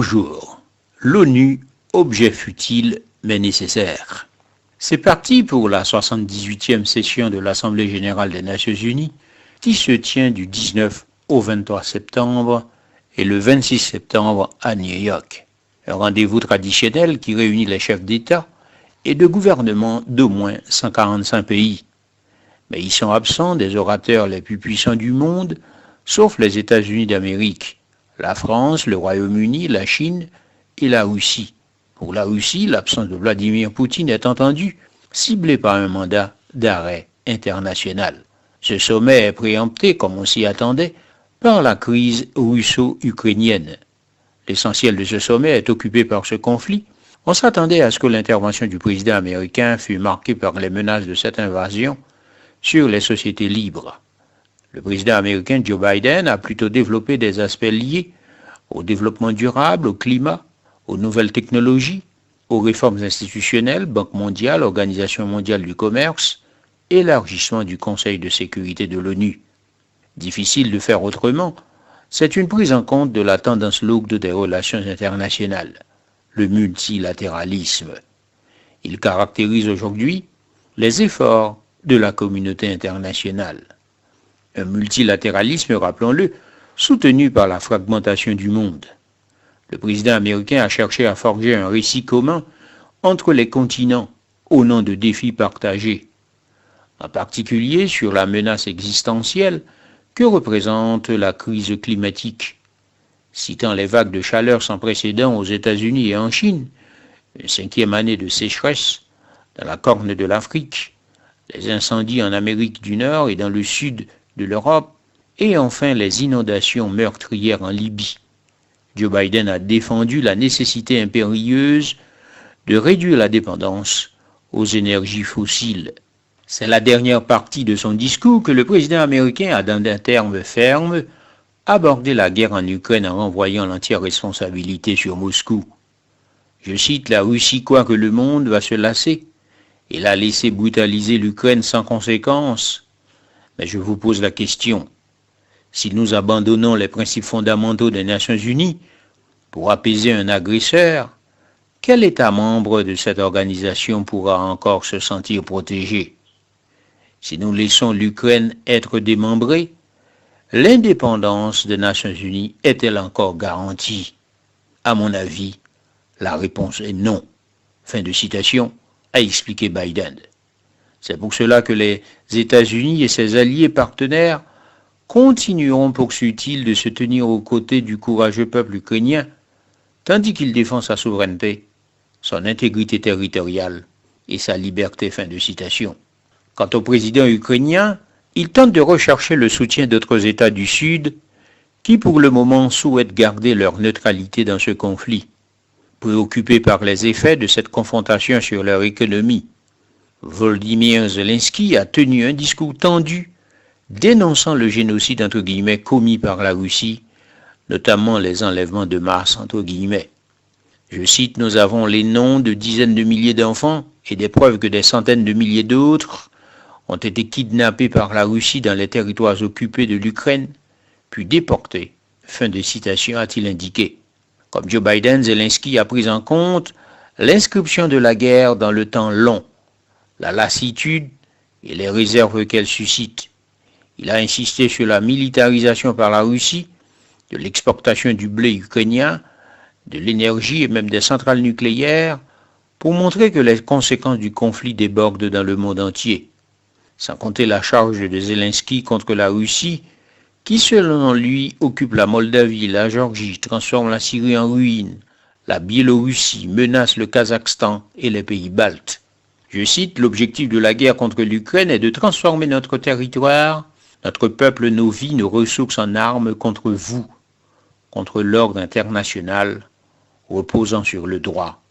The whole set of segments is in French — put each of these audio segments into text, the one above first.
Bonjour. L'ONU, objet futile mais nécessaire. C'est parti pour la 78e session de l'Assemblée générale des Nations unies qui se tient du 19 au 23 septembre et le 26 septembre à New York. Un rendez-vous traditionnel qui réunit les chefs d'État et de gouvernement d'au moins 145 pays. Mais ils sont absents des orateurs les plus puissants du monde, sauf les États-Unis d'Amérique, la France, le Royaume-Uni, la Chine et la Russie. Pour la Russie, l'absence de Vladimir Poutine est entendue, ciblée par un mandat d'arrêt international. Ce sommet est préempté, comme on s'y attendait, par la crise russo-ukrainienne. L'essentiel de ce sommet est occupé par ce conflit. On s'attendait à ce que l'intervention du président américain fût marquée par les menaces de cette invasion sur les sociétés libres. Le président américain Joe Biden a plutôt développé des aspects liés au développement durable, au climat, aux nouvelles technologies, aux réformes institutionnelles, Banque mondiale, Organisation mondiale du commerce, élargissement du Conseil de sécurité de l'ONU. Difficile de faire autrement, c'est une prise en compte de la tendance lourde des relations internationales, le multilatéralisme. Il caractérise aujourd'hui les efforts de la communauté internationale. Un multilatéralisme, rappelons-le, soutenu par la fragmentation du monde. Le président américain a cherché à forger un récit commun entre les continents au nom de défis partagés, en particulier sur la menace existentielle que représente la crise climatique. Citant les vagues de chaleur sans précédent aux États-Unis et en Chine, une 5e année de sécheresse dans la corne de l'Afrique, les incendies en Amérique du Nord et dans le sud de l'Europe, et enfin les inondations meurtrières en Libye. Joe Biden a défendu la nécessité impérieuse de réduire la dépendance aux énergies fossiles. C'est la dernière partie de son discours que le président américain a, dans des termes fermes, abordé la guerre en Ukraine en renvoyant l'entière responsabilité sur Moscou. Je cite, « La Russie croit que le monde va se lasser et la laisser brutaliser l'Ukraine sans conséquence. Mais je vous pose la question, si nous abandonnons les principes fondamentaux des Nations unies pour apaiser un agresseur, quel État membre de cette organisation pourra encore se sentir protégé? Si nous laissons l'Ukraine être démembrée, l'indépendance des Nations unies est-elle encore garantie? À mon avis, la réponse est non. » Fin de citation, a expliqué Biden. C'est pour cela que les États-Unis et ses alliés partenaires continueront, poursuit-il, de se tenir aux côtés du courageux peuple ukrainien, tandis qu'il défend sa souveraineté, son intégrité territoriale et sa liberté. Fin de citation. Quant au président ukrainien, il tente de rechercher le soutien d'autres États du Sud qui, pour le moment, souhaitent garder leur neutralité dans ce conflit, préoccupés par les effets de cette confrontation sur leur économie. Volodymyr Zelensky a tenu un discours tendu dénonçant le génocide entre guillemets commis par la Russie, notamment les enlèvements de masse entre guillemets. Je cite, « Nous avons les noms de dizaines de milliers d'enfants et des preuves que des centaines de milliers d'autres ont été kidnappés par la Russie dans les territoires occupés de l'Ukraine, puis déportés. » Fin de citation, a-t-il indiqué. Comme Joe Biden, Zelensky a pris en compte l'inscription de la guerre dans le temps long, la lassitude et les réserves qu'elle suscite. Il a insisté sur la militarisation par la Russie de l'exportation du blé ukrainien, de l'énergie et même des centrales nucléaires pour montrer que les conséquences du conflit débordent dans le monde entier. Sans compter la charge de Zelensky contre la Russie qui, selon lui, occupe la Moldavie, la Géorgie, transforme la Syrie en ruine, la Biélorussie, menace le Kazakhstan et les pays baltes. Je cite, « L'objectif de la guerre contre l'Ukraine est de transformer notre territoire, notre peuple, nos vies, nos ressources en armes contre vous, contre l'ordre international reposant sur le droit »,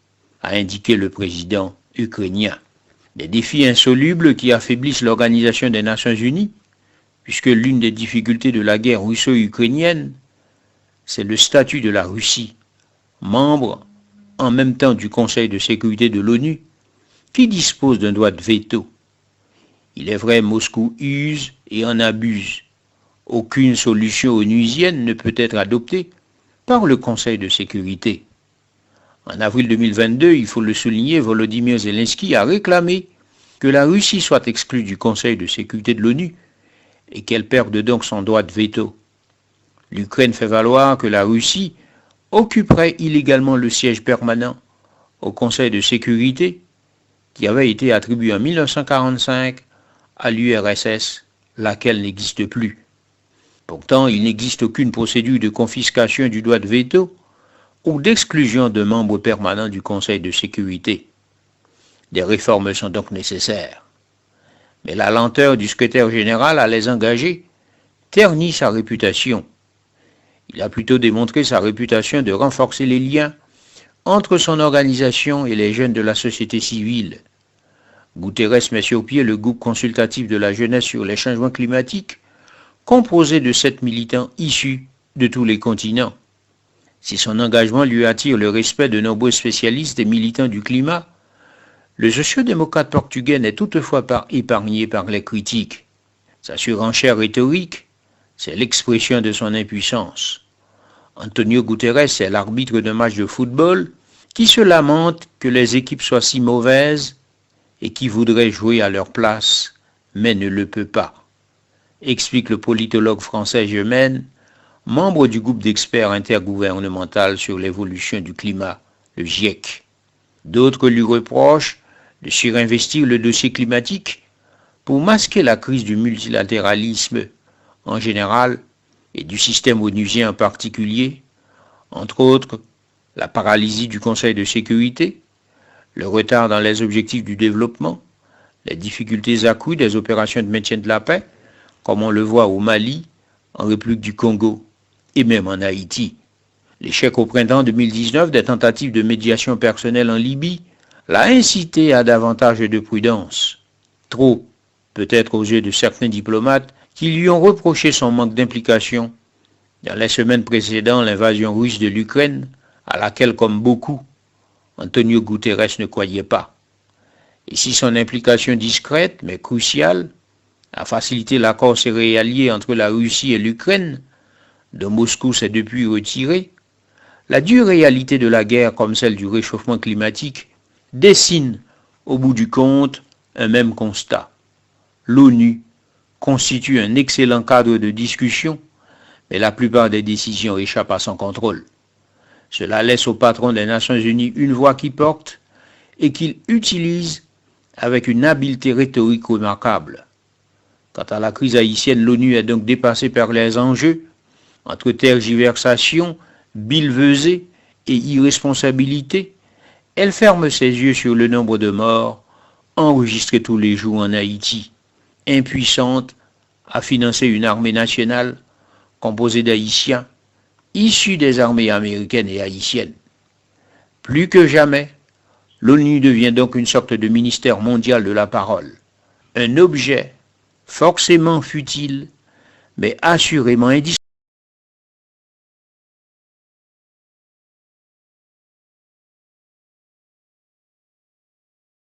a indiqué le président ukrainien. Des défis insolubles qui affaiblissent l'Organisation des Nations unies, puisque l'une des difficultés de la guerre russo-ukrainienne, c'est le statut de la Russie, membre en même temps du Conseil de sécurité de l'ONU, qui dispose d'un droit de veto. Il est vrai, Moscou use et en abuse. Aucune solution onusienne ne peut être adoptée par le Conseil de sécurité. En avril 2022, il faut le souligner, Volodymyr Zelensky a réclamé que la Russie soit exclue du Conseil de sécurité de l'ONU et qu'elle perde donc son droit de veto. L'Ukraine fait valoir que la Russie occuperait illégalement le siège permanent au Conseil de sécurité qui avait été attribué en 1945 à l'URSS, laquelle n'existe plus. Pourtant, il n'existe aucune procédure de confiscation du droit de veto ou d'exclusion de membres permanents du Conseil de sécurité. Des réformes sont donc nécessaires. Mais la lenteur du secrétaire général à les engager ternit sa réputation. Il a plutôt démontré sa réputation de renforcer les liens entre son organisation et les jeunes de la société civile. Guterres met sur pied le groupe consultatif de la jeunesse sur les changements climatiques, composé de 7 militants issus de tous les continents. Si son engagement lui attire le respect de nombreux spécialistes et militants du climat, le sociodémocrate portugais n'est toutefois pas épargné par les critiques. Sa surenchère rhétorique, c'est l'expression de son impuissance. Antonio Guterres est l'arbitre d'un match de football qui se lamente que les équipes soient si mauvaises et qui voudrait jouer à leur place, mais ne le peut pas, explique le politologue français Gemène, membre du groupe d'experts intergouvernemental sur l'évolution du climat, le GIEC. D'autres lui reprochent de surinvestir le dossier climatique pour masquer la crise du multilatéralisme en général et du système onusien en particulier, entre autres la paralysie du Conseil de sécurité, le retard dans les objectifs du développement, les difficultés accrues des opérations de maintien de la paix, comme on le voit au Mali, en République du Congo et même en Haïti. L'échec au printemps 2019 des tentatives de médiation personnelle en Libye l'a incité à davantage de prudence. Trop, peut-être aux yeux de certains diplomates qui lui ont reproché son manque d'implication dans les semaines précédant l'invasion russe de l'Ukraine, à laquelle, comme beaucoup, Antonio Guterres ne croyait pas. Et si son implication discrète, mais cruciale, a facilité l'accord céréalier entre la Russie et l'Ukraine, dont Moscou s'est depuis retiré, la dure réalité de la guerre comme celle du réchauffement climatique dessine, au bout du compte, un même constat. L'ONU constitue un excellent cadre de discussion, mais la plupart des décisions échappent à son contrôle. Cela laisse au patron des Nations Unies une voix qui porte et qu'il utilise avec une habileté rhétorique remarquable. Quant à la crise haïtienne, l'ONU est donc dépassée par les enjeux, entre tergiversation, billevesée et irresponsabilité. Elle ferme ses yeux sur le nombre de morts enregistrés tous les jours en Haïti, impuissante à financer une armée nationale composée d'Haïtiens, issus des armées américaines et haïtiennes. Plus que jamais, l'ONU devient donc une sorte de ministère mondial de la parole, un objet forcément futile, mais assurément indispensable